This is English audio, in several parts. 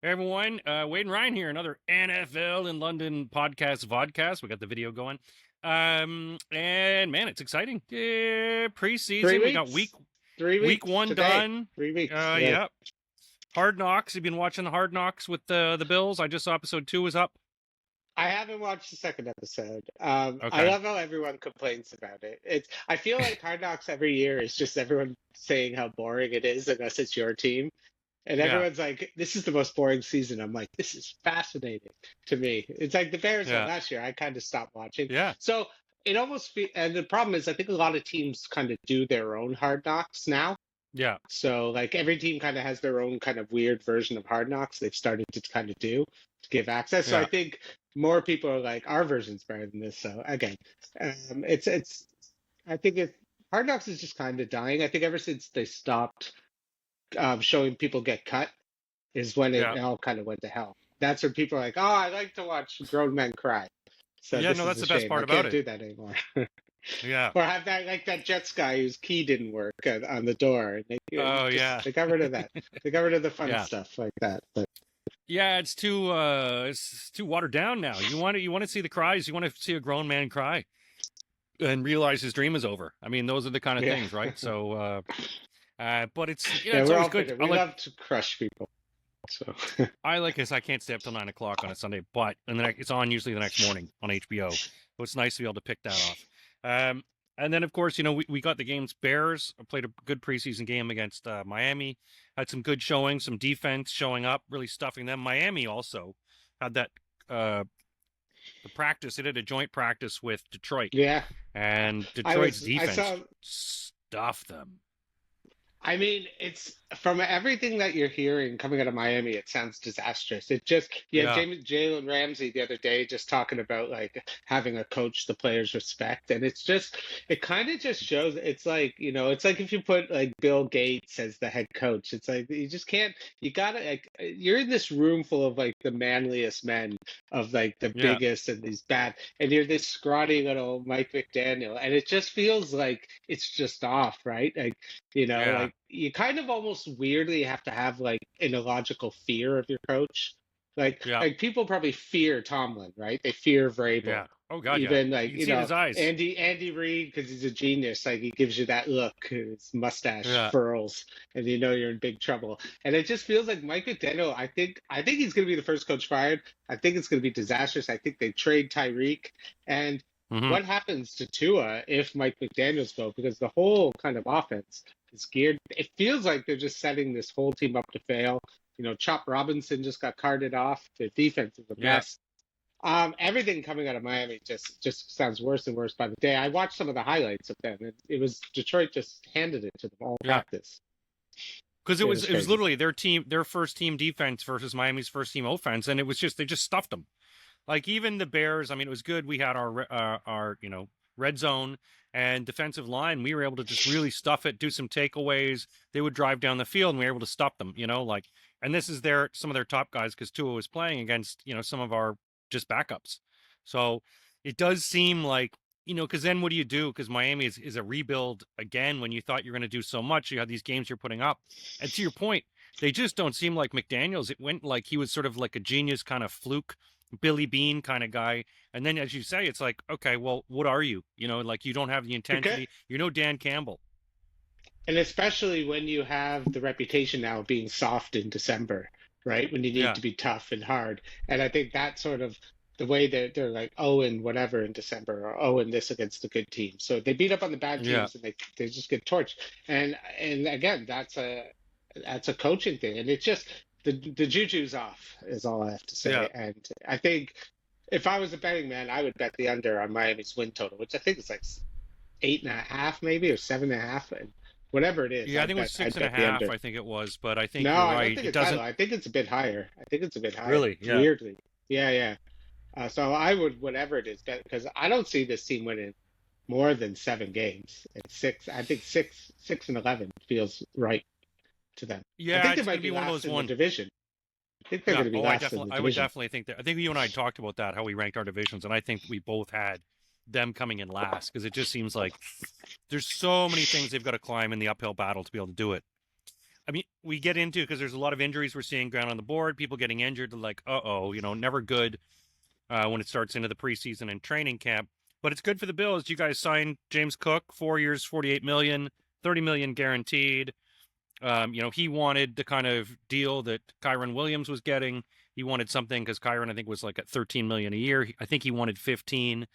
Hey everyone, Wade and Ryan here, another NFL in London vodcast. We got the video going. And man, it's exciting. Three Preseason, we got weeks. 3 weeks week one today. done. 3 weeks today. Yep. Hard Knocks. You've been watching the Hard Knocks with the Bills. I just saw episode 2 is up. I haven't watched the second episode. Okay. I love how everyone complains about it. I feel like Hard Knocks every year is just everyone saying how boring it is unless it's your team. And Yeah. everyone's like, this is the most boring season. I'm like, this is fascinating to me. It's like the Bears Yeah. one last year. I kind of stopped watching. Yeah. So it almost and the problem is I think a lot of teams kind of do their own Hard Knocks now. Yeah. So like every team kind of has their own kind of weird version of Hard Knocks they've started to kind of do to give access. So I Yeah. think more people are like, our version's better than this. So again, it's I think Hard Knocks is just kind of dying. I think ever since they stopped showing people get cut is when it Yeah. all kind of went to hell. That's when people are like, oh, I like to watch grown men cry. So Yeah, this no, is that's a the best shame. part I about can't it. do that anymore. Yeah. Or have that like that Jets guy whose key didn't work on the door. Oh, yeah. They got rid of that. They got rid of the fun Yeah. stuff like that. But Yeah, it's too watered down now. You want to see the cries. You want to see a grown man cry and realize his dream is over. I mean, those are the kind of yeah, things, right? So, but it's yeah, it's we're always all good. bitter. We love to crush people. So I like this. I can't stay up till 9 o'clock on a Sunday, but it's on usually the next morning on HBO. So it's nice to be able to pick that off. And then of course, we got the games. Bears played a good preseason game against Miami. Had some good showing, some defense showing up, really stuffing them. Miami also had that the practice. It had a joint practice with Detroit. yeah, And Detroit's I defense saw. stuffed them. I mean, it's from everything that you're hearing coming out of Miami, it sounds disastrous. It just, yeah, Yeah. Jalen Ramsey the other day just talking about like having a coach the players respect. And it's just, it kind of just shows it's like, it's like if you put like Bill Gates as the head coach, it's like you just can't, you gotta, like, you're in this room full of like the manliest men of like the Yeah. biggest and these bad, and you're this scrawny little Mike McDaniel. And it just feels like it's just off, right? Like, Yeah. like you kind of almost weirdly have to have like an illogical fear of your coach. Yeah. Like people probably fear Tomlin, right? They fear Vrabel. Yeah. Oh God, Even yeah. like You can see it in his eyes. Andy Reid because he's a genius. Like he gives you that look, his mustache Yeah. furls, and you're in big trouble. And it just feels like Mike McDaniel. I think he's going to be the first coach fired. I think it's going to be disastrous. I think they trade Tyreek. And what happens to Tua if Mike McDaniel's go? Because the whole kind of offense is geared. It feels like they're just setting this whole team up to fail. Chop Robinson just got carted off. The defense is a mess. Everything coming out of Miami just sounds worse and worse by the day. I watched some of the highlights of them. It was Detroit just handed it to them all practice. Because it was literally their first team defense versus Miami's first team offense, and they just stuffed them. Like even the Bears, I mean, it was good. We had our red zone and defensive line. We were able to just really stuff it, do some takeaways. They would drive down the field, and we were able to stop them. And this is some of their top guys because Tua was playing against some of our just backups. So it does seem like because then what do you do? Because Miami is a rebuild again. When you thought you're going to do so much, you have these games you're putting up, and to your point, they just don't seem like McDaniels. It went like he was sort of like a genius kind of fluke. Billy Bean kind of guy, and then as you say, it's like, okay, well, what are you? Like you don't have the intensity. Okay. You're no Dan Campbell. And especially when you have the reputation now of being soft in December, right? When you need to be tough and hard. And I think that's sort of the way they're like, oh, and whatever in December, or oh, and this against the good team. So they beat up on the bad teams and they just get torched. And again, that's a coaching thing. And it's just the juju's off is all I have to say. Yeah. And I think if I was a betting man, I would bet the under on Miami's win total, which I think is like 8.5 maybe, or 7.5, and whatever it is. Yeah, I think it was 6.5. I think it was, but I think you're I right. don't think It doesn't. I think it's a bit higher. Really? Yeah. Weirdly. Yeah. So I would, whatever it is, bet, because I don't see this team winning more than 7 games. And 6, I think 6-11 feels right to them. Yeah, I think it's they going might to be be one of last those in the division. I think they're going to be last in the division. I would definitely think that. I think you and I talked about that, how we ranked our divisions, and I think we both had them coming in last because it just seems like there's so many things they've got to climb in the uphill battle to be able to do it. I mean, we get into because there's a lot of injuries we're seeing ground on the board, people getting injured, like, never good when it starts into the preseason and training camp. But it's good for the Bills. You guys signed James Cook, 4 years, 48 million, 30 million guaranteed. He wanted the kind of deal that Kyron Williams was getting. He wanted something because Kyron, I think, was like at 13 million a year. I think he wanted 15,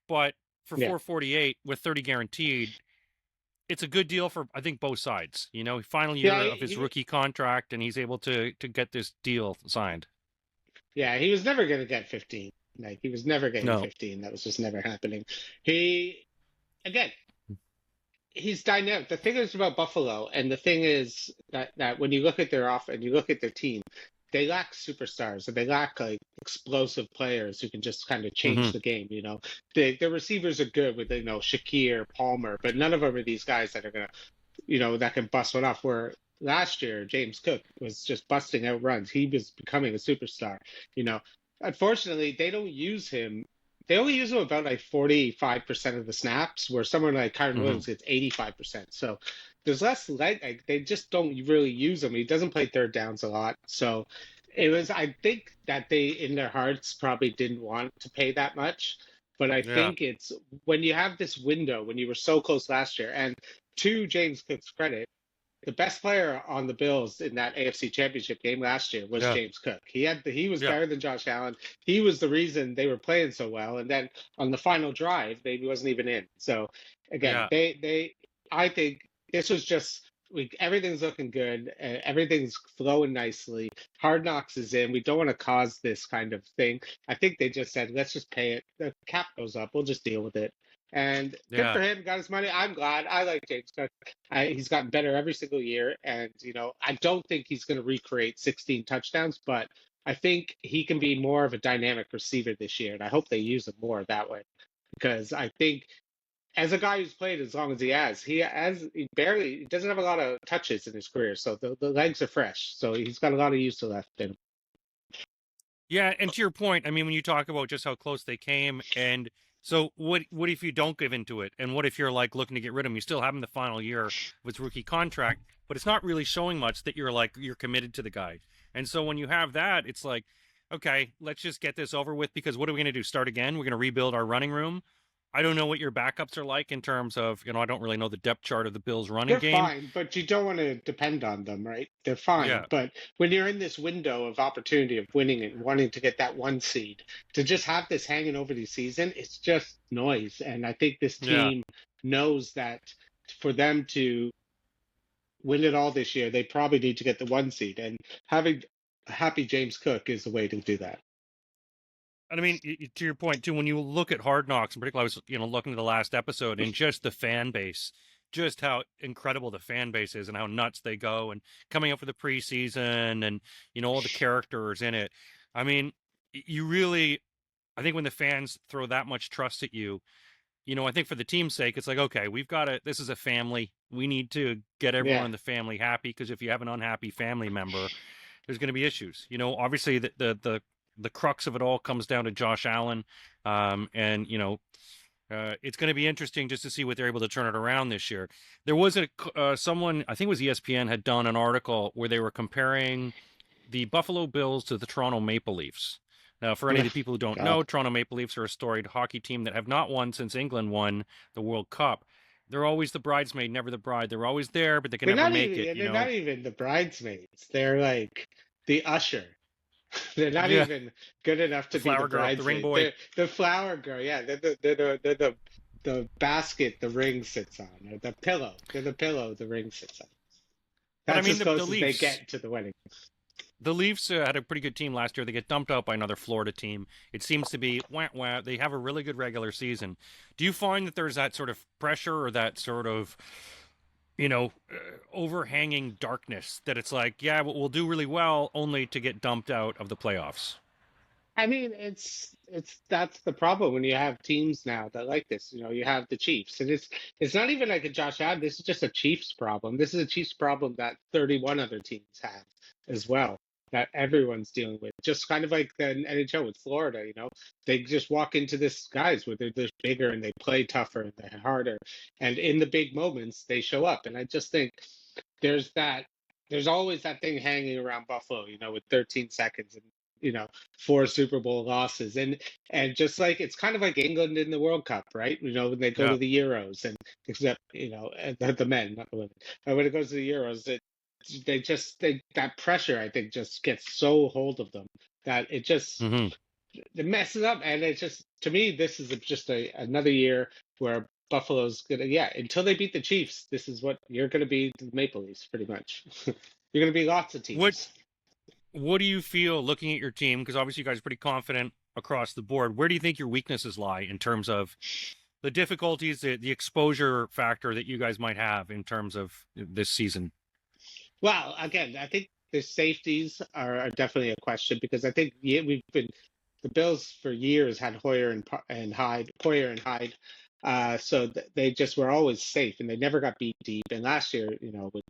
but for Yeah. 448 with 30 guaranteed, it's a good deal for, I think, both sides. Final year of his rookie contract, and he's able to get this deal signed. Yeah, he was never going to get 15. Like, he was never getting 15. That was just never happening. Again, he's dynamic. The thing is about Buffalo, and the thing is that when you look at their and you look at their team, they lack superstars, and they lack like explosive players who can just kind of change the game. Their receivers are good with Shakir, Palmer, but none of them are these guys that are gonna, that can bust one off. Where last year James Cook was just busting out runs. He was becoming a superstar. Unfortunately, they don't use him. They only use him about like 45% of the snaps, where someone like Kyron Williams gets 85%. So there's less like they just don't really use him. He doesn't play third downs a lot. So I think that they in their hearts probably didn't want to pay that much. But I think it's when you have this window, when you were so close last year, and to James Cook's credit, the best player on the Bills in that AFC Championship game last year was James Cook. He was better than Josh Allen. He was the reason they were playing so well. And then on the final drive, he wasn't even in. So again, I think this was just everything's looking good. Everything's flowing nicely. Hard Knocks is in. We don't want to cause this kind of thing. I think they just said, let's just pay it. The cap goes up. We'll just deal with it. And good for him, got his money. I'm glad. I like James Cook. He's gotten better every single year. And, I don't think he's going to recreate 16 touchdowns, but I think he can be more of a dynamic receiver this year. And I hope they use him more that way, because I think as a guy who's played as long as he doesn't have a lot of touches in his career. So the legs are fresh. So he's got a lot of use left in him. Yeah. And to your point, I mean, when you talk about just how close they came, and so what if you don't give into it? And what if you're like looking to get rid of him? You still have him the final year of his rookie contract, but it's not really showing much that you're committed to the guy. And so when you have that, it's like, okay, let's just get this over with, because what are we going to do? Start again? We're going to rebuild our running room. I don't know what your backups are like in terms of, I don't really know the depth chart of the Bills running game. They're fine, but you don't want to depend on them, right? They're fine. Yeah. But when you're in this window of opportunity of winning and wanting to get that 1 seed, to just have this hanging over the season, it's just noise. And I think this team knows that for them to win it all this year, they probably need to get the 1 seed. And having a happy James Cook is the way to do that. And I mean, to your point too, when you look at Hard Knocks, in particular, I was looking at the last episode, and just the fan base, just how incredible the fan base is, and how nuts they go, and coming up for the preseason, and all the characters in it. I mean, you really, I think when the fans throw that much trust at you, I think for the team's sake, it's like, okay, this is a family. We need to get everyone in the family happy, because if you have an unhappy family member, there's going to be issues. Obviously the crux of it all comes down to Josh Allen. And it's going to be interesting just to see what they're able to turn it around this year. There was someone, I think it was ESPN, had done an article where they were comparing the Buffalo Bills to the Toronto Maple Leafs. Now, for any of the people who don't know, Toronto Maple Leafs are a storied hockey team that have not won since England won the World Cup. They're always the bridesmaid, never the bride. They're always there, but they can never make it. They're not even the bridesmaids. They're like the usher. They're not even good enough to be the bridesmaid. The ring boy. The flower girl, yeah. They're the basket the ring sits on, or the pillow. They're the pillow the ring sits on. That's as close as they get to the wedding. The Leafs had a pretty good team last year. They get dumped out by another Florida team. It seems to be, they have a really good regular season. Do you find that there's that sort of pressure, or that sort of overhanging darkness that it's like, we'll do really well only to get dumped out of the playoffs? I mean, that's the problem when you have teams now that like this. You have the Chiefs, and it's not even like a Josh Allen. This is just a Chiefs problem. This is a Chiefs problem that 31 other teams have as well, that everyone's dealing with. Just kind of like the NHL with Florida, they just walk into this guys where they're just bigger and they play tougher and they're harder. And in the big moments, they show up. And I just think there's that there's always that thing hanging around Buffalo, with 13 seconds and 4 Super Bowl losses, and just like it's kind of like England in the World Cup, right? When they go Yeah. to the Euros, and except the men, not the women, but when it goes to the Euros, that pressure I think just gets so hold of them that Mm-hmm. it messes up, and it's just to me this is just another year where Buffalo's gonna, yeah, until they beat the Chiefs, this is what you're gonna be, the Maple Leafs pretty much. You're gonna be lots of What teams. What do you feel looking at your team? Because obviously you guys are pretty confident across the board. Where do you think your weaknesses lie in terms of the difficulties, the exposure factor that you guys might have in terms of this season? Well, again, I think the safeties are definitely a question because I think, yeah, the Bills for years had Hoyer and Hyde, so they just were always safe and they never got beat deep. And last year, with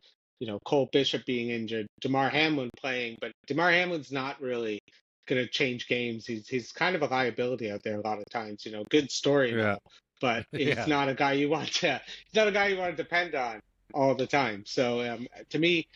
Cole Bishop being injured, Damar Hamlin playing, but Damar Hamlin's not really going to change games. He's kind of a liability out there a lot of times. Good story and Yeah. all, but he's Yeah. not a guy you want to. He's not a guy you want to depend on all the time. So to me,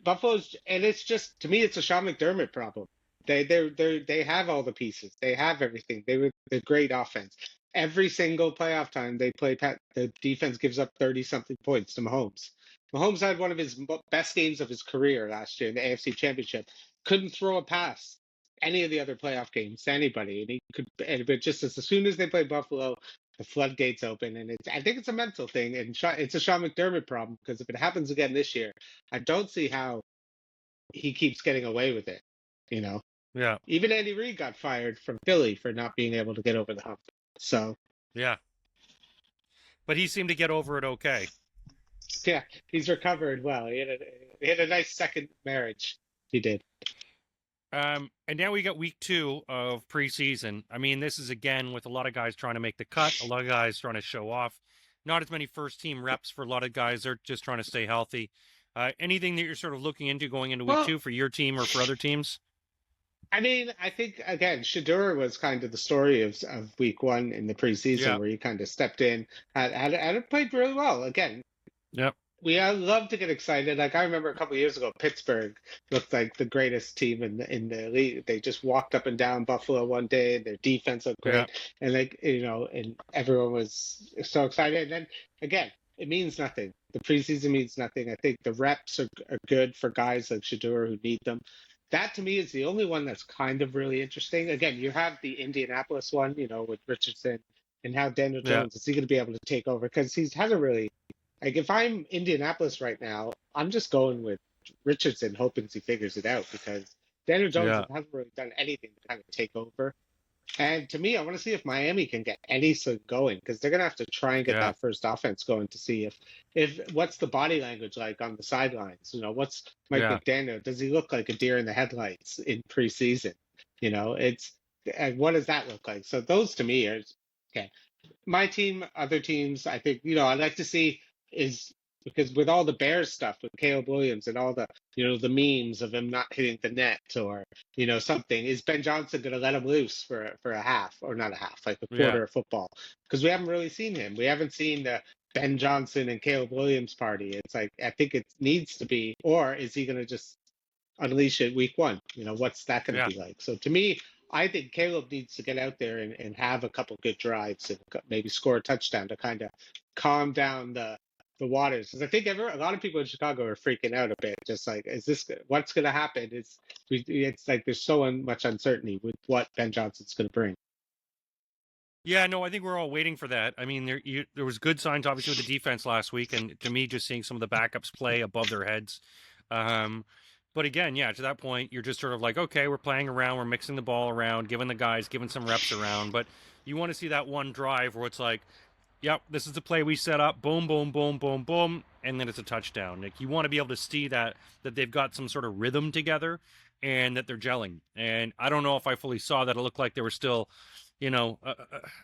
Buffalo's, and it's just to me, it's a Sean McDermott problem. They have all the pieces. They have everything. They were the great offense. Every single playoff time they play, the defense gives up 30 something points to Mahomes. Mahomes had one of his best games of his career last year in the AFC Championship. Couldn't throw a pass any of the other playoff games to anybody, and he could. But just as soon as they play Buffalo, the floodgates open, and I think it's a mental thing, and it's a Sean McDermott problem because if it happens again this year, I don't see how he keeps getting away with it. You know, Yeah. even Andy Reid got fired from Philly for not being able to get over the hump. So Yeah. But he seemed to get over it okay. yeah, he's recovered well. He had a nice second marriage. He did. And now we got week 2 of preseason. I mean, this is again with a lot of guys trying to make the cut, a lot of guys trying to show off. Not as many first team reps for a lot of guys. They're just trying to stay healthy. Anything that you're sort of looking into going into week Well, 2 for your team or for other teams? I mean, I think again, Shadura was kind of the story of week 1 in the preseason Yeah. where he kind of stepped in, had played really well. Again, Yep. we love to get excited. Like I remember a couple of years ago, Pittsburgh looked like the greatest team in the league. They just walked up and down Buffalo one day, and their defense looked Yeah. great, and and everyone was so excited. And then again, it means nothing. The preseason means nothing. I think the reps are good for guys like Shadura who need them. That to me is the only one that's kind of really interesting. Again, you have the Indianapolis one, with Richardson, and how Daniel Yeah. Jones is he going to be able to take over because he hasn't really, like, if I'm Indianapolis right now, I'm just going with Richardson, hoping he figures it out because Daniel Jones Yeah. hasn't really done anything to kind of take over. And to me, I want to see if Miami can get anything going because they're gonna have to try and get Yeah. that first offense going to see if what's the body language like on the sidelines. What's Mike Yeah. McDaniel? Does he look like a deer in the headlights in preseason? It's and what does that look like? So those to me are okay. My team, other teams, I think, I'd like to see is because with all the Bears stuff with Caleb Williams and all the memes of him not hitting the net or, something, is Ben Johnson going to let him loose for a half or not a half, like a Yeah. quarter of football? Because we haven't really seen him. We haven't seen the Ben Johnson and Caleb Williams party. It's like, I think it needs to be, or is he going to just unleash it week 1? What's that going to Yeah. be like? So to me, I think Caleb needs to get out there and have a couple good drives and maybe score a touchdown to kind of calm down the waters. Because I think a lot of people in Chicago are freaking out a bit. Just like, what's going to happen? It's like there's so much uncertainty with what Ben Johnson's going to bring. Yeah, no, I think we're all waiting for that. I mean, there was good signs, obviously, with the defense last week, and to me, just seeing some of the backups play above their heads. But again, yeah, to that point, you're just sort of like, okay, we're playing around, we're mixing the ball around, giving some reps around. But you want to see that one drive where it's like, yep, this is the play we set up, boom, boom, boom, boom, boom, and then it's a touchdown. Like you want to be able to see that they've got some sort of rhythm together and that they're gelling. And I don't know if I fully saw that. It looked like they were still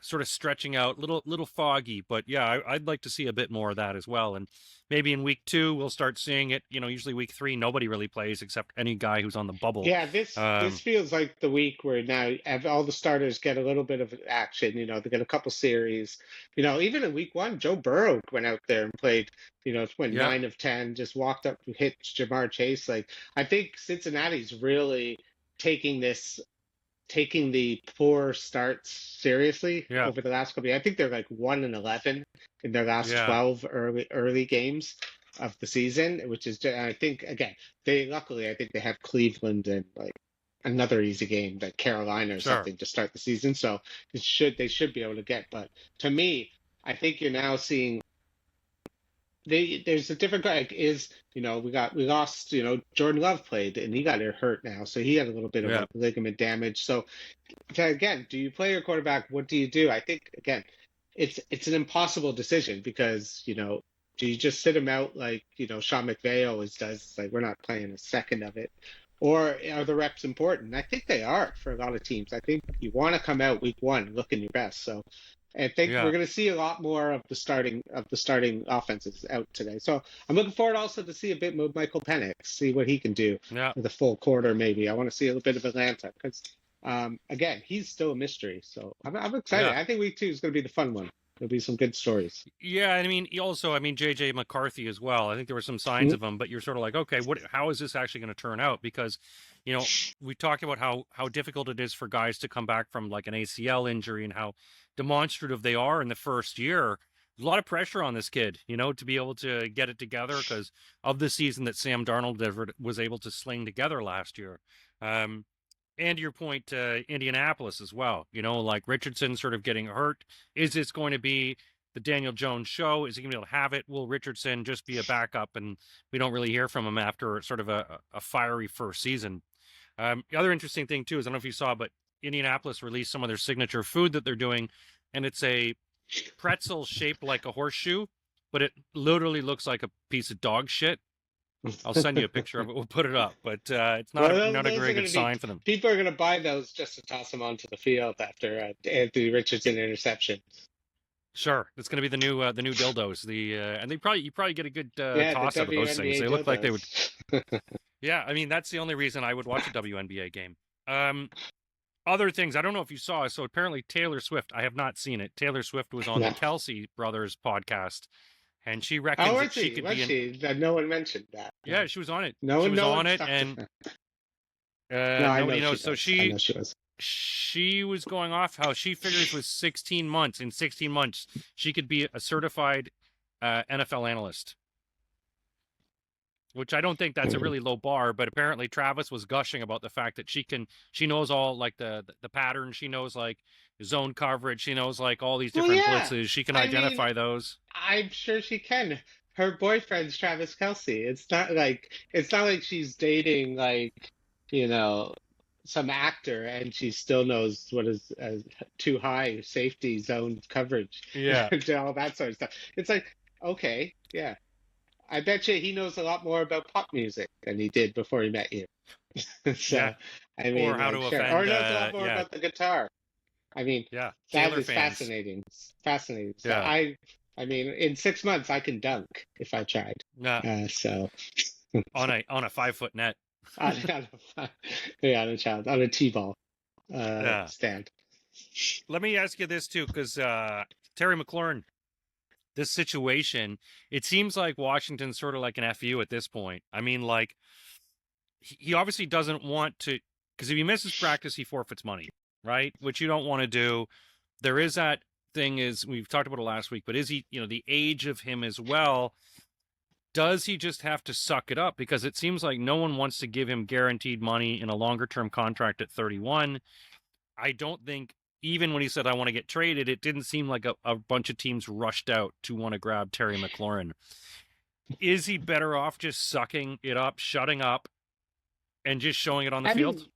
sort of stretching out, little foggy. But yeah, I'd like to see a bit more of that as well. And maybe in week 2 we'll start seeing it. Usually week 3 nobody really plays except any guy who's on the bubble. Yeah, this feels like the week where now all the starters get a little bit of action. They get a couple series. Even in week 1, Joe Burrow went out there and played. Went Yeah, 9 of 10, just walked up and hit Jamar Chase. Like I think Cincinnati's really taking the poor starts seriously yeah, over the last couple of years. I think they're like 1-11 in their last yeah, 12 early games of the season, which is I think again I think they have Cleveland and like another easy game, like Carolina or sure, something to start the season. So they should be able to get. But to me, I think you're now seeing there's a different guy. We lost. Jordan Love played and he got hurt now, so he had a little bit of yeah, like ligament damage. So again, do you play your quarterback? What do you do? I think again, it's an impossible decision because do you just sit him out like Sean McVay always does? It's like we're not playing a second of it, or are the reps important? I think they are for a lot of teams. I think you want to come out week 1 looking your best. So I think we're yeah, going to see a lot more of the starting offenses out today. So I'm looking forward also to see a bit of Michael Penix, see what he can do yeah, for the full quarter. Maybe I want to see a little bit of Atlanta because again, he's still a mystery. So I'm excited. yeah. I think week 2 is going to be the fun one. There'll be some good stories. Yeah, I mean, JJ McCarthy as well. I think there were some signs Mhm. of him, but you're sort of like, okay, how is this actually going to turn out? Because, we talk about how difficult it is for guys to come back from like an ACL injury and how demonstrative they are in the first year. There's a lot of pressure on this kid, to be able to get it together because of the season that Sam Darnold was able to sling together last year. Um, and to your point, Indianapolis as well. Like Richardson sort of getting hurt. Is this going to be the Daniel Jones show? Is he going to be able to have it? Will Richardson just be a backup and we don't really hear from him after sort of a fiery first season? The other interesting thing, too, is I don't know if you saw, but Indianapolis released some of their signature food that they're doing, and it's a pretzel shaped like a horseshoe, but it literally looks like a piece of dog shit. I'll send you a picture of it. We'll put it up, but it's not Well, not a those very are good going to be sign for them. people are going to buy those just to toss them onto the field after Anthony Richardson interception. Sure, it's going to be the new dildos. And you probably get a good Yeah, the toss out of those things. WNBA They look like they would. dildos. Yeah, I mean that's the only reason I would watch a WNBA game. Other things I don't know if you saw. So apparently Taylor Swift. I have not seen it. Taylor Swift was on the No. Kelsey brothers podcast, and she Oh, reckons was that she she? could Was be in. she? No one mentioned that. Yeah, she was on it. No She one, was no on one it, stuck to and her. No, I know nobody she knows. So was. I know she was. she was going off how she figures with 16 months. In 16 months, she could be a certified NFL analyst. Which I don't think that's a really low bar, but apparently Travis was gushing about the fact that she knows all like the patterns, she knows like zone coverage, she knows like all these Well, different yeah. blitzes, she can I mean, identify those. I'm sure she can. Her boyfriend's Travis Kelsey. It's not like she's dating like, you know, some actor and she still knows what is too high safety zone coverage Yeah, and all that sort of stuff. It's like, okay, yeah. I bet you he knows a lot more about pop music than he did before he met you. yeah, So, I or mean, how like, to sure. Or offend. he knows a lot more Yeah, about the guitar. I mean, yeah, that Taylor is fans. fascinating. Fascinating. So Yeah, I mean, in 6 months I can dunk if I tried. yeah, So on a 5 foot net. on yeah, on a T-ball Yeah. stand. Let me ask you this too, because Terry McLaurin, this situation, it seems like Washington's sort of like an FU at this point. I mean, like he obviously doesn't want to, because if he misses practice, he forfeits money, right? Which you don't want to do. There is that thing is we've talked about it last week, but is he, the age of him as well? Does he just have to suck it up? Because it seems like no one wants to give him guaranteed money in a longer term contract at 31. I don't think even when he said I want to get traded, it didn't seem like a bunch of teams rushed out to want to grab Terry McLaurin. Is he better off just sucking it up, shutting up, and just showing it on the I field? mean,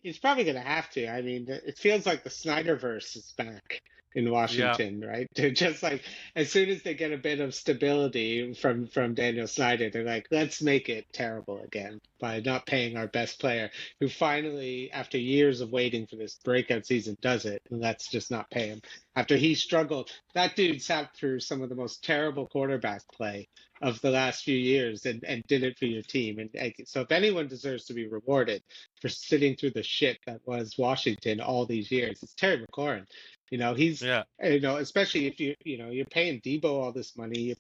he's probably going to have to. I mean, it feels like the Snyderverse is back. in Yeah. Washington, right? They're just like, as soon as they get a bit of stability from Daniel Snyder, they're like, let's make it terrible again by not paying our best player, who finally, after years of waiting for this breakout season, does it. And let's just not pay him. After he struggled, that dude sat through some of the most terrible quarterback play of the last few years and did it for your team. And so if anyone deserves to be rewarded for sitting through the shit that was Washington all these years, it's Terry McLaurin. He's, Yeah. especially if you're paying Debo all this money,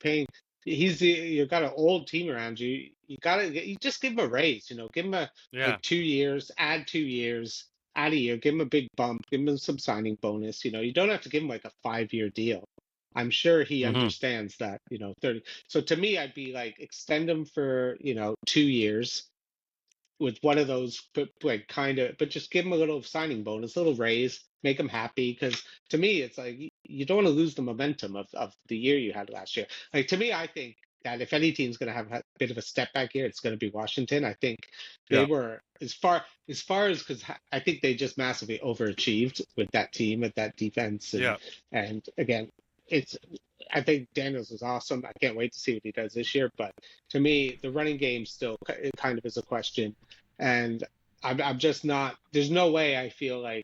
you've got an old team around you. You just give him a raise, give him Yeah. like 2 years, add 2 years, add a year, give him a big bump, give him some signing bonus. You don't have to give him like a 5-year deal. I'm sure he Mm-hmm. understands that, 30. So to me, I'd be like, extend him for, 2 years with one of those, but like but just give him a little signing bonus, a little raise, make him happy. Because to me, it's like you don't want to lose the momentum of the year you had last year. Like, to me, I think that if any team's going to have a bit of a step back here, it's going to be Washington. I think they Yeah. were as because I think they just massively overachieved with that team, with that defense, Yeah. and again, it's. I think Daniels is awesome. I can't wait to see what he does this year. But to me, the running game still kind of is a question. And I'm just not, there's no way I feel like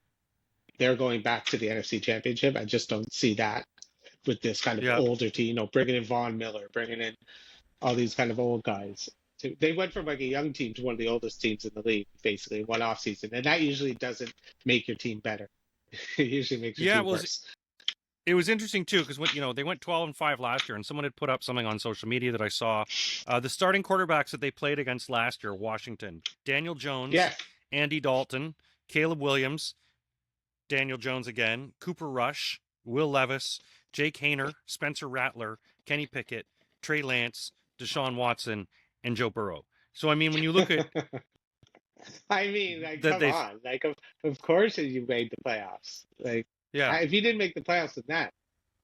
they're going back to the NFC Championship. I just don't see that with this kind of Yeah. older team, bringing in Von Miller, bringing in all these kind of old guys. They went from like a young team to one of the oldest teams in the league, basically, in one offseason. And that usually doesn't make your team better. It usually makes your Yeah. team worse. It was interesting too because they went 12-5 last year, and someone had put up something on social media that I saw. The starting quarterbacks that they played against last year: Washington, Daniel Jones, Yeah. Andy Dalton, Caleb Williams, Daniel Jones again, Cooper Rush, Will Levis, Jake Hayner, Spencer Rattler, Kenny Pickett, Trey Lance, Deshaun Watson, and Joe Burrow. So I mean, when you look at I mean, like, that, come on. Like, of course you made the playoffs. Like, yeah, if you didn't make the playoffs with that,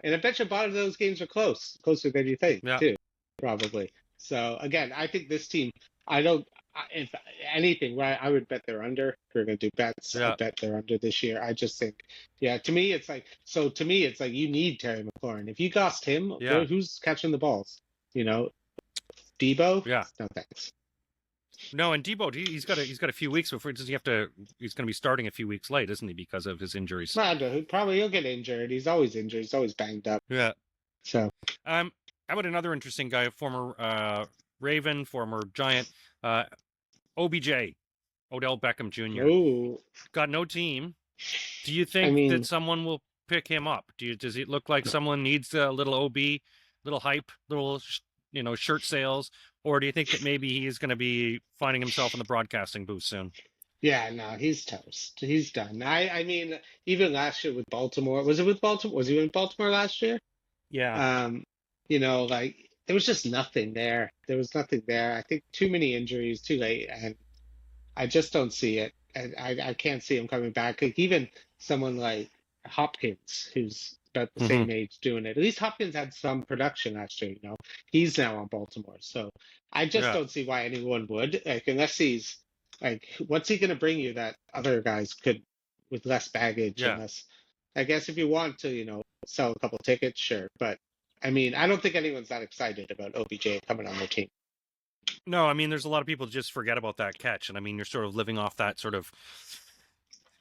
and I bet you a lot of those games are closer than you think, yeah, too, probably. So, again, I think this team, I don't, if anything, right, I would bet they're under. If we're going to do bets, I yeah, bet they're under this year. I just think, yeah, to me, it's like you need Terry McLaurin. If you lost him, yeah, who's catching the balls? Debo? yeah. No, thanks. No, and Debo, he's got a few weeks before he's going to be starting a few weeks late, isn't he, because of his injuries? Well, probably he'll get injured. He's always injured. He's always banged up. Yeah. So, How about another interesting guy, former Raven, former Giant, OBJ, Odell Beckham Jr. ooh, Got no team. Do you I think that mean, someone will pick him up? Does it look like someone needs a little OB, little hype, little shirt sales, or do you think that maybe he's going to be finding himself in the broadcasting booth soon? yeah, no, he's toast. He's done. I mean, even last year with Baltimore, was it with Baltimore? Was he with Baltimore last year? Yeah. Like, there was just nothing there. There was nothing there. I think too many injuries, too late, and I just don't see it. And I can't see him coming back. Like, even someone like Hopkins, who's about the Mm-hmm. same age, doing it. At least Hopkins had some production last year. He's now on Baltimore, so I just Yeah. don't see why anyone would. Like, unless he's like, what's he going to bring you that other guys could with less baggage? Yeah. Unless, I guess, if you want to, sell a couple tickets, sure. But I mean, I don't think anyone's that excited about OBJ coming on their team. No, I mean, there's a lot of people just forget about that catch, and I mean, you're sort of living off that sort of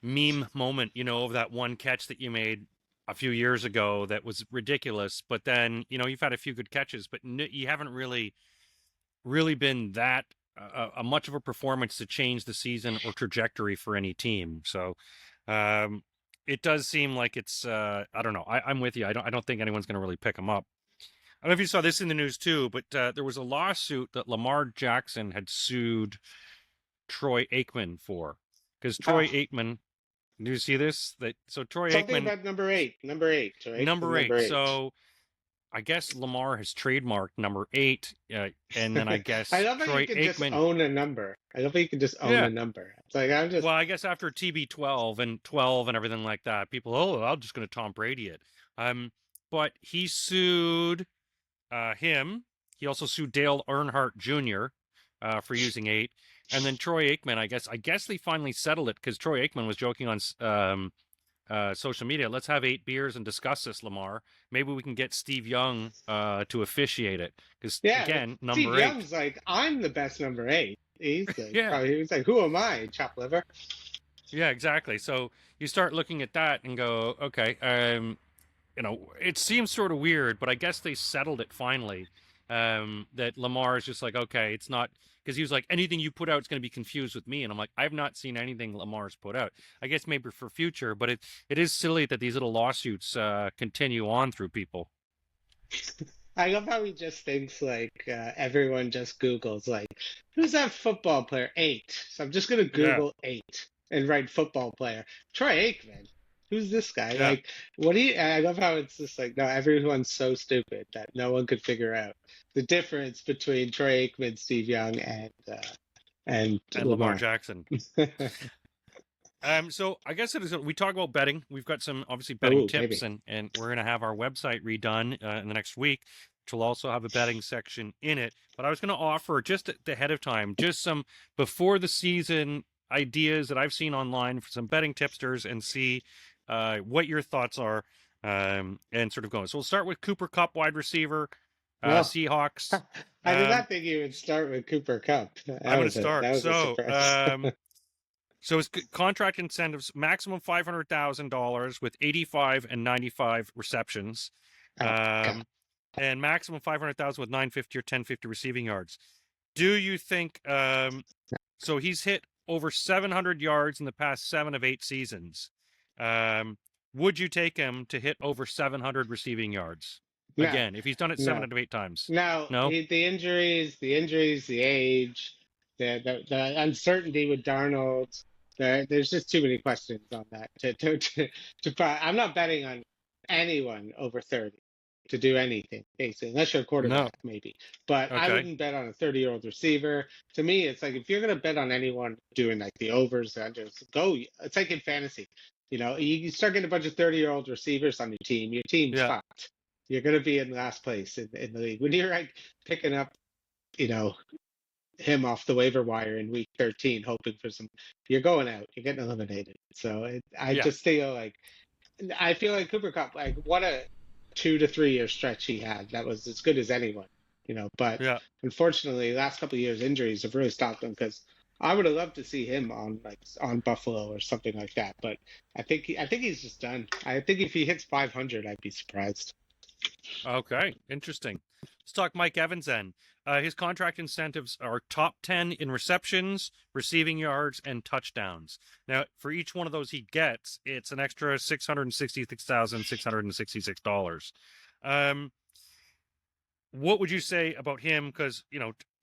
meme moment, of that one catch that you made a few years ago that was ridiculous. But then, you've had a few good catches, but you haven't really been that much of a performance to change the season or trajectory for any team. So it does seem like it's I don't know. I'm with you. I don't think anyone's going to really pick him up. I don't know if you saw this in the news too, but there was a lawsuit that Lamar Jackson had sued Troy Aikman for, because Troy Aikman. Do you see this? Troy Something Aikman, about number eight, right? number eight. So I guess Lamar has trademarked number 8, and then I guess I love how Troy you can Aikman just own a number. I love how you can just own a number. It's like, Well, I guess after TB12 and 12 and everything like that, people, I'm just going to Tom Brady it. But he sued him. He also sued Dale Earnhardt Jr. For using 8, and then Troy Aikman. I guess they finally settled it because Troy Aikman was joking on social media, let's have 8 beers and discuss this, Lamar. Maybe we can get Steve Young to officiate it. Because, Yeah, again, Steve number 8. Young's like, I'm the best number 8. He's like, Yeah. probably, he's like, who am I, chop liver? Yeah, exactly. So you start looking at that and go, okay, it seems sort of weird, but I guess they settled it finally. That Lamar is just like, okay, it's not, because he was like, anything you put out is going to be confused with me, and I'm like, I've not seen anything Lamar's put out. I guess maybe for future, but it is silly that these little lawsuits continue on through people. I love how he just thinks like everyone just Googles like, who's that football player? 8. So I'm just gonna Yeah, Google 8 and write football player. Troy Aikman. Who's this guy? yeah. Like, what do you? I love how it's just like, no, everyone's so stupid that no one could figure out the difference between Troy Aikman, Steve Young, and And Lamar Lamar. Jackson. So I guess we talk about betting. We've got some obviously betting Oh, tips, baby. and we're going to have our website redone in the next week, which will also have a betting section in it. But I was going to offer just ahead of time, just some before the season ideas that I've seen online for some betting tipsters, and see what your thoughts are, and sort of going. So we'll start with Cooper Kupp, wide receiver, Well, Seahawks. I did not think you would start with Cooper Kupp. I'm going to That start. was a surprise. So his contract incentives, maximum $500,000 with 85 and 95 receptions, Oh, God. and maximum 500,000 with 950 or 1050 receiving yards. Do you think? So he's hit over 700 yards in the past 7 of 8 seasons. Would you take him to hit over 700 receiving yards No, again if he's done it 7 no. of 8 times? No, No. the injuries, the age, the uncertainty with Darnold. There's just too many questions on that. I'm not betting on anyone over 30 to do anything, basically, unless you're a No. quarterback, maybe. But I Okay. wouldn't bet on a 30-year-old receiver. To me, it's like if you're going to bet on anyone doing like the overs, the unders, go. It's like in fantasy. You start getting a bunch of 30-year-old receivers on your team, your team's Yeah. fucked. You're going to be in last place in the league. When you're like picking up, you know, him off the waiver wire in week 13, hoping for some, you're going out. You're getting eliminated. So I Yeah. just feel like, I feel like Cooper Kupp, like what a 2 to 3 year stretch he had. That was as good as anyone, But Yeah. unfortunately, last couple of years, injuries have really stopped him because I would have loved to see him on Buffalo or something like that. But I think he's just done. I think if he hits 500, I'd be surprised. Okay, interesting. Let's talk Mike Evans then. His contract incentives are top 10 in receptions, receiving yards, and touchdowns. Now, for each one of those he gets, it's an extra $666,666. What would you say about him? Because,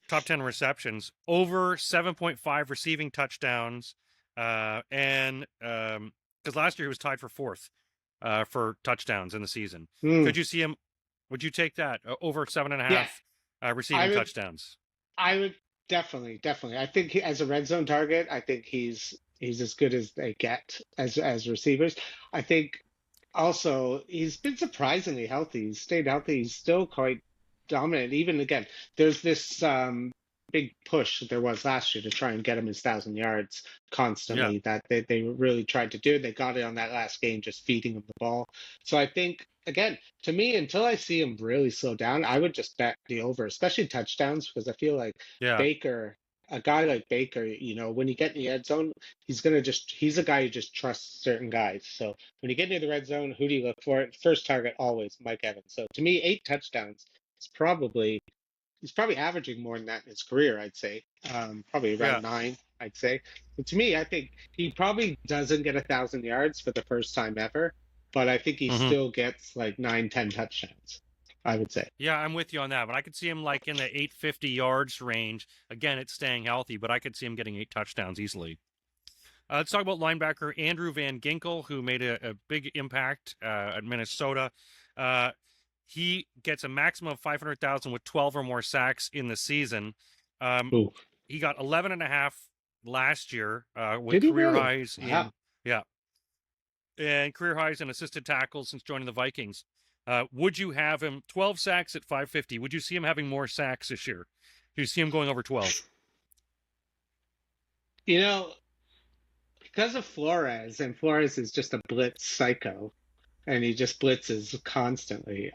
top 10 receptions, over 7.5 receiving touchdowns, and because last year he was tied for 4th for touchdowns in the season. Could you see him? Would you take that over 7.5 Yeah, receiving touchdowns? I would definitely. I think as a red zone target, I think he's as good as they get as receivers. I think also he's been surprisingly healthy. He's stayed healthy. He's still quite dominant. Even again, there's this big push that there was last year to try and get him his 1,000 yards constantly. Yeah. That they really tried to do. They got it on that last game, just feeding him the ball. So I think again, to me, until I see him really slow down, I would just bet the over, especially touchdowns, because I feel like Yeah. Baker, a guy like Baker, when you get in the red zone, he's a guy who just trusts certain guys. So when you get near the red zone, who do you look for? First target always Mike Evans. So to me, 8 touchdowns is he's probably averaging more than that in his career, I'd say. Probably around 9, I'd say. But to me, I think he probably doesn't get 1,000 yards for the first time ever, but I think he still gets like 9, 10 touchdowns, I would say. Yeah, I'm with you on that. But I could see him like in the 850 yards range. Again, it's staying healthy, but I could see him getting 8 touchdowns easily. Let's talk about linebacker Andrew Van Ginkel, who made a big impact at Minnesota. He gets a maximum of 500,000 with 12 or more sacks in the season. He got 11.5 last year with career highs in and career highs in assisted tackles since joining the Vikings. Would you have him 12 sacks at 550? Would you see him having more sacks this year? Do you see him going over 12? because of Flores, and Flores is just a blitz psycho, and he just blitzes constantly.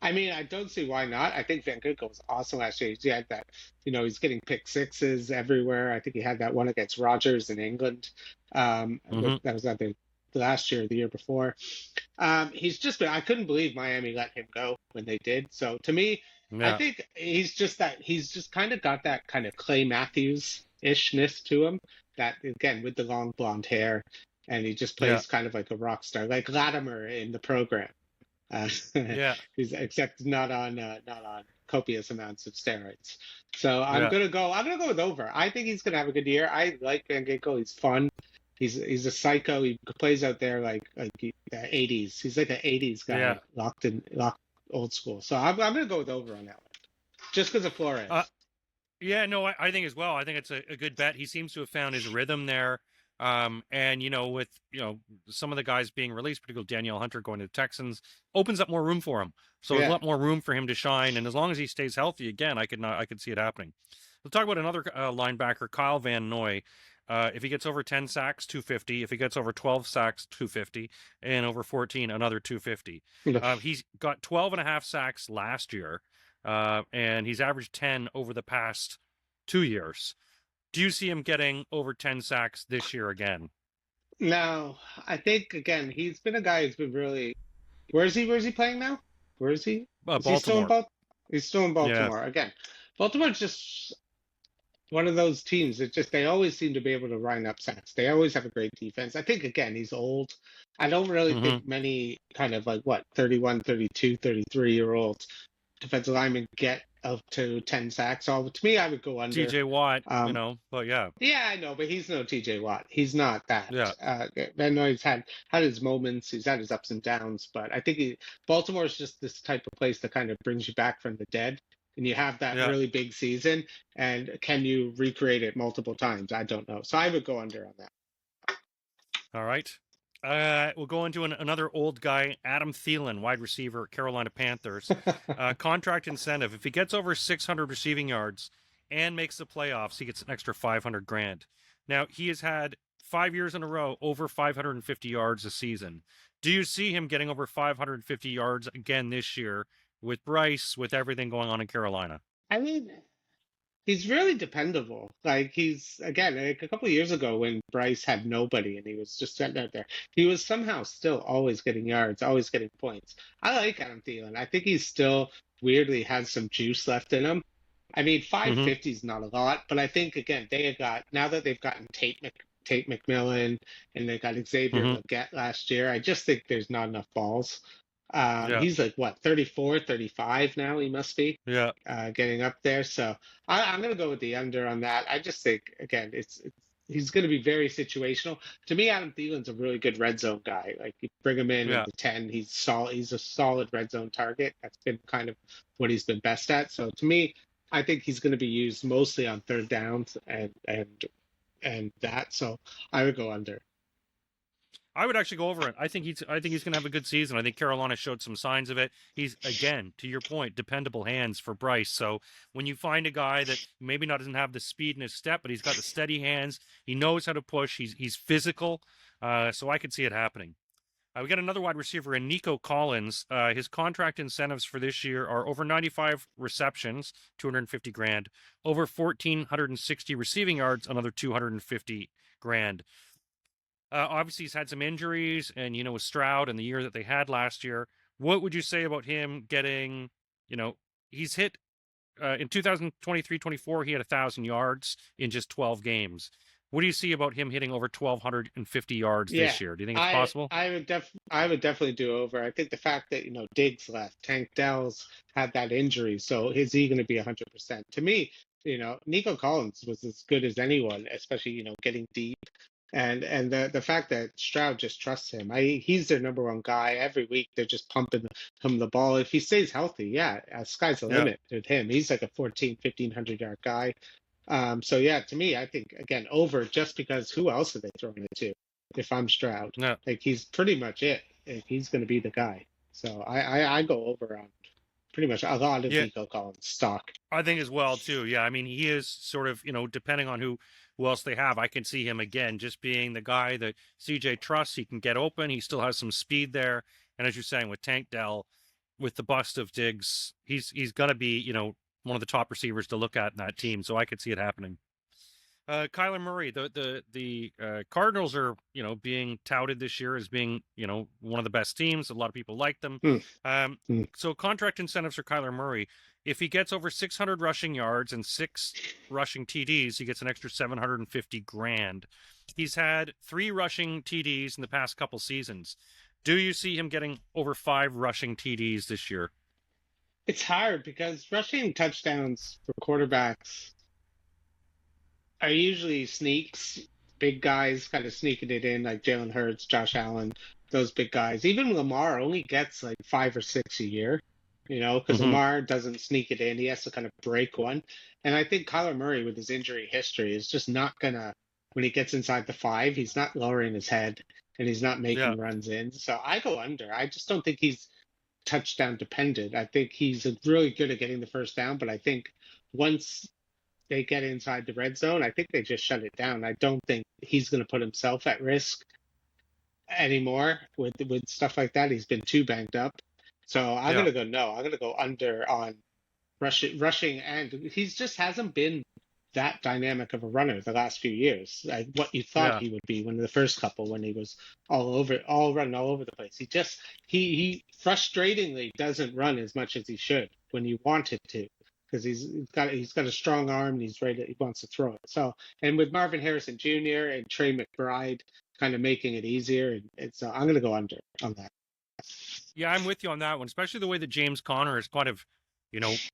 I mean, I don't see why not. I think Van Ginkel was awesome last year. He had that, he's getting pick sixes everywhere. I think he had that one against Rodgers in England. That was either last year or the year before. He's just been, I couldn't believe Miami let him go when they did. So to me, I Yeah. think he's just kind of got that kind of Clay Matthews-ishness to him. That again with the long blonde hair, and he just Yeah. plays kind of like a rock star, like Latimer in the program. Uh, Yeah. except not on copious amounts of steroids. So Yeah. I'm gonna go with over. I think he's gonna have a good year. I like Van Ginkel. He's fun. He's a psycho. He plays out there like 80s. He's like an 80s Yeah. guy locked old school. So I'm gonna go with over on that one, just because of Flores. Yeah, no, I think as well. I think it's a good bet. He seems to have found his rhythm there. And with some of the guys being released, particularly Danielle Hunter going to the Texans, opens up more room for him. So there's a lot more room for him to shine. And as long as he stays healthy, again, I could see it happening. We'll talk about another linebacker, Kyle Van Noy. If he gets over 10 sacks, 250. If he gets over 12 sacks, 250. And over 14, another 250. He's got 12 and a half sacks last year. And he's averaged 10 over the past 2 years. Do you see him getting over 10 sacks this year again? No, I think again he's been a guy who's been really. Where is he? Where is he playing now? Where is he? Is he still in Baltimore. Baltimore? He's still in Yeah. Baltimore again. Baltimore's just one of those teams that just they always seem to be able to line up sacks. They always have a great defense. I think again he's old. I don't really think many kind of like 31, 32, 33-year-olds defensive linemen get up to 10 sacks. So to me, I would go under. TJ Watt, but yeah. Yeah, I know, but he's no TJ Watt. He's not that. Yeah. Van Noy's had his moments. He's had his ups and downs, but I think Baltimore is just this type of place that kind of brings you back from the dead. And you have that really big season, and can you recreate it multiple times? I don't know. So I would go under on that. All right. We'll go into another old guy, Adam Thielen, wide receiver, Carolina Panthers. Contract incentive. If he gets over 600 receiving yards and makes the playoffs, he gets an extra $500,000. Now, he has had 5 years in a row over 550 yards a season. Do you see him getting over 550 yards again this year with Bryce, with everything going on in Carolina? I mean, he's really dependable. Like he's again, like a couple of years ago when Bryce had nobody and he was just sitting out there, he was somehow still always getting yards, always getting points. I like Adam Thielen. I think he still weirdly has some juice left in him. I mean, 550 is not a lot, but I think again now that they've gotten Tate McMillan and they got Xavier Legette last year. I just think there's not enough balls. He's like what 34, 35 now. He must be getting up there. So I'm going to go with the under on that. I just think again, he's going to be very situational. To me, Adam Thielen's a really good red zone guy. Like you bring him in at the 10, he's solid. He's a solid red zone target. That's been kind of what he's been best at. So to me, I think he's going to be used mostly on third downs and that. So I would go under. I would actually go over it. I think he's going to have a good season. I think Carolina showed some signs of it. He's, again, to your point, dependable hands for Bryce. So when you find a guy that maybe not doesn't have the speed in his step, but he's got the steady hands, he knows how to push. He's physical. So I could see it happening. We got another wide receiver in Nico Collins. His contract incentives for this year are over 95 receptions, $250,000, over 1,460 receiving yards, another $250,000. Obviously, he's had some injuries, and with Stroud and the year that they had last year. What would you say about him getting? He's hit in 2023-24. He had 1,000 yards in just 12 games. What do you see about him hitting over 1,250 yards this year? Do you think it's possible? I would definitely do over. I think the fact that Diggs left, Tank Dell's had that injury, so is he going to be 100%? To me, Nico Collins was as good as anyone, especially getting deep. And the fact that Stroud just trusts him, he's their number one guy. Every week they're just pumping him the ball. If he stays healthy, sky's the limit with him. He's like a 1,500 yard guy. So to me, I think again over just because who else are they throwing it to? If I'm Stroud, like he's pretty much it. He's going to be the guy. So I go over on pretty much a lot of Yeah, Nico Collins stock. I think as well too. Yeah, I mean he is sort of depending on who else they have. I can see him again just being the guy that CJ trusts. He can get open. He still has some speed there, and as you're saying with Tank Dell, with the bust of Diggs, he's gonna be one of the top receivers to look at in that team. So I could see it happening. Kyler Murray, the Cardinals are being touted this year as being one of the best teams. A lot of people like them. Hmm. Hmm. So contract incentives for Kyler Murray, if he gets over 600 rushing yards and 6 rushing TDs, he gets an extra 750 grand. He's had 3 rushing TDs in the past couple seasons. Do you see him getting over 5 rushing TDs this year? It's hard because rushing touchdowns for quarterbacks are usually sneaks, big guys kind of sneaking it in, like Jalen Hurts, Josh Allen, those big guys. Even Lamar only gets like 5 or 6 a year, because Lamar doesn't sneak it in. He has to kind of break one. And I think Kyler Murray, with his injury history, is just not going to, when he gets inside the 5, he's not lowering his head and he's not making runs in. So I go under. I just don't think he's touchdown dependent. I think he's really good at getting the first down, but I think once they get inside the red zone, I think they just shut it down. I don't think he's going to put himself at risk anymore with stuff like that. He's been too banged up. So I'm going to go no. I'm going to go under on rushing, and he just hasn't been that dynamic of a runner the last few years. Like what you thought he would be when the first couple, when he was all running all over the place. He frustratingly doesn't run as much as he should when you want it to, because he's got a strong arm and he's ready. He wants to throw it. So, and with Marvin Harrison Jr. and Trey McBride kind of making it easier, and so I'm going to go under on that. Yeah, I'm with you on that one, especially the way that James Conner is kind of,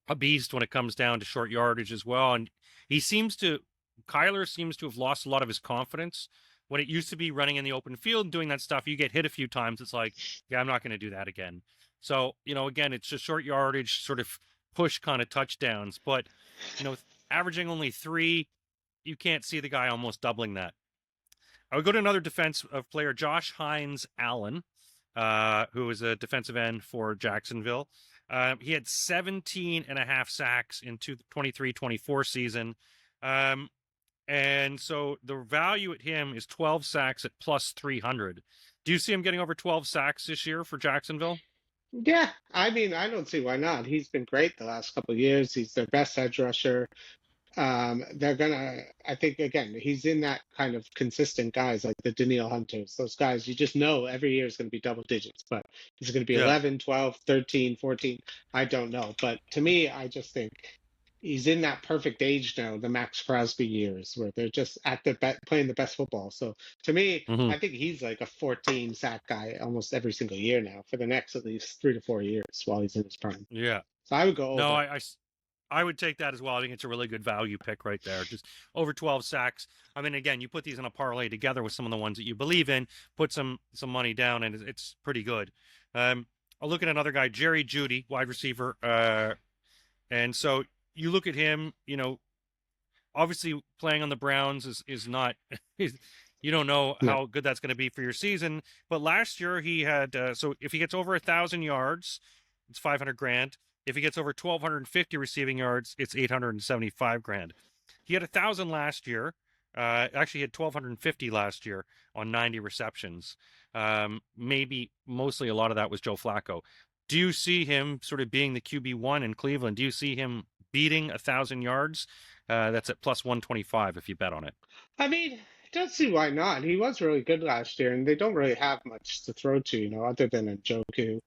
a beast when it comes down to short yardage as well. And Kyler seems to have lost a lot of his confidence. When it used to be running in the open field and doing that stuff, you get hit a few times. It's like, yeah, I'm not going to do that again. So, again, it's just short yardage, sort of push kind of touchdowns. But, averaging only 3, you can't see the guy almost doubling that. I would go to another defensive player, Josh Hines Allen, who is a defensive end for Jacksonville. He had 17 and a half sacks in 23-24 season. And so the value at him is 12 sacks at plus 300. Do you see him getting over 12 sacks this year for Jacksonville? Yeah, I mean, I don't see why not. He's been great the last couple of years. He's their best edge rusher. I think, again, he's in that kind of consistent guys like the Danielle Hunters, those guys you just know every year is going to be double digits, but is it going to be 11, 12, 13, 14? I don't know. But to me, I just think he's in that perfect age now, the Max Crosby years, where they're just playing the best football. So to me, I think he's like a 14 sack guy almost every single year now for the next at least 3 to 4 years while he's in his prime. Yeah. So I would go over. No, I would take that as well. I think it's a really good value pick right there. Just over 12 sacks. I mean, again, you put these in a parlay together with some of the ones that you believe in, put some money down, and it's pretty good. I'll look at another guy, Jerry Jeudy, wide receiver. And so you look at him, obviously playing on the Browns is not, you don't know how good that's going to be for your season. But last year he had, so if he gets over 1,000 yards, it's 500 grand. If he gets over 1,250 receiving yards, it's 875 grand. He had 1,000 last year. Actually, he had 1,250 last year on 90 receptions. Mostly a lot of that was Joe Flacco. Do you see him sort of being the QB1 in Cleveland? Do you see him beating 1,000 yards? That's at plus 125 if you bet on it. I mean, don't see why not. He was really good last year, and they don't really have much to throw to, other than a Njoku.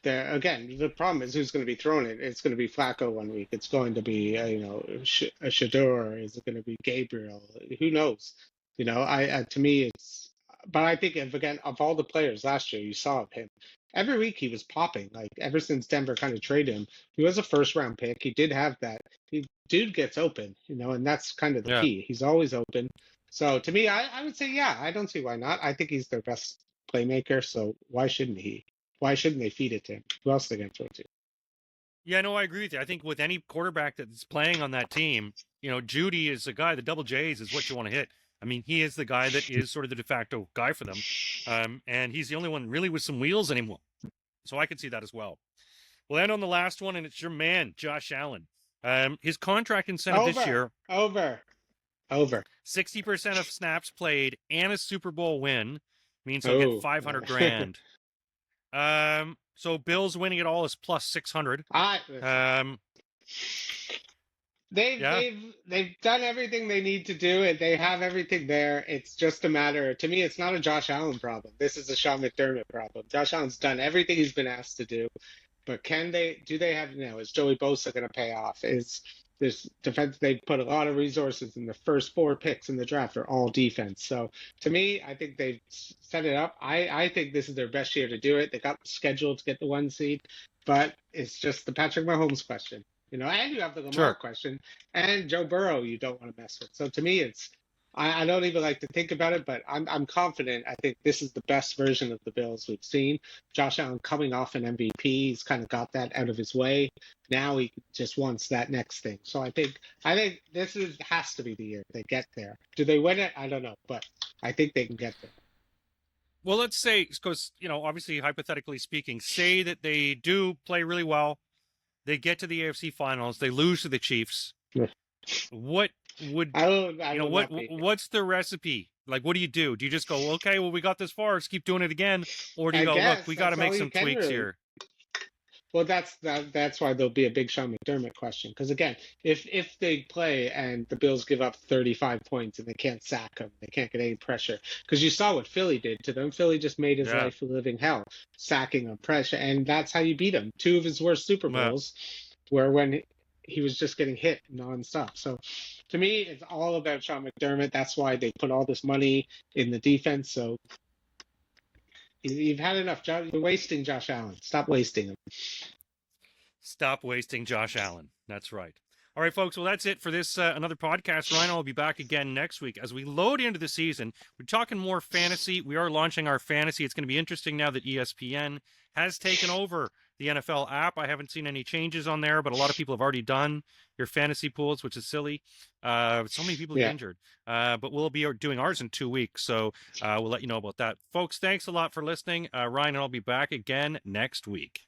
Again, the problem is who's going to be throwing it. It's going to be Flacco one week. It's going to be, a Shador. Is it going to be Gabriel? Who knows? To me, it's. But I think of all the players last year, you saw of him. Every week he was popping. Like ever since Denver kind of traded him, he was a first-round pick. He did have that. Dude gets open, and that's kind of the key. He's always open. So to me, I would say, yeah, I don't see why not. I think he's their best playmaker. So why shouldn't he? Why shouldn't they feed it to him? Who else are they going to throw to? Yeah, no, I agree with you. I think with any quarterback that's playing on that team, Jeudy is a guy, the double J's is what you want to hit. I mean, he is the guy that is sort of the de facto guy for them. And he's the only one really with some wheels anymore. So I could see that as well. We'll end on the last one, and it's your man, Josh Allen. His contract incentive Over. this year, Over. 60% of snaps played and a Super Bowl win means he'll get Oh. 500 grand. So Bills winning it all is plus 600. They've done everything they need to do, and they have everything there. It's just a matter. To me, it's not a Josh Allen problem. This is a Sean McDermott problem. Josh Allen's done everything he's been asked to do, but do they have, is Joey Bosa going to pay off? Is this defense? They put a lot of resources in the first 4 picks in the draft are all defense. So to me, I think they've set it up. I think this is their best year to do it. They got the schedule to get the 1 seed, but it's just the Patrick Mahomes question. And you have the Lamar question, and Joe Burrow you don't want to mess with. So to me, I don't even like to think about it, but I'm confident. I think this is the best version of the Bills we've seen. Josh Allen coming off an MVP, he's kind of got that out of his way. Now he just wants that next thing. So I think this has to be the year they get there. Do they win it? I don't know, but I think they can get there. Well, let's say, because obviously hypothetically speaking, say that they do play really well. They get to the AFC Finals. They lose to the Chiefs. What would what's the recipe? Like, what do you do? Do you just go, okay, well, we got this far, let's keep doing it again, or do you look, we got to make some tweaks here? Well, that's why there'll be a big Sean McDermott question. Because again, if they play and the Bills give up 35 points and they can't sack them, they can't get any pressure. Because you saw what Philly did to them. Philly just made his life a living hell, sacking them, pressure, and that's how you beat him. 2 of his worst Super Bowls were when he was just getting hit nonstop. So to me, it's all about Sean McDermott. That's why they put all this money in the defense. So you've had enough. You're wasting Josh Allen. Stop wasting him. Stop wasting Josh Allen. That's right. All right, folks. Well, that's it for this another podcast. Ryan will be back again next week as we load into the season. We're talking more fantasy. We are launching our fantasy. It's going to be interesting now that ESPN has taken over the NFL app. I haven't seen any changes on there, but a lot of people have already done your fantasy pools, which is silly. So many people get injured. But we'll be doing ours in 2 weeks, so we'll let you know about that. Folks, thanks a lot for listening. Ryan and I'll be back again next week.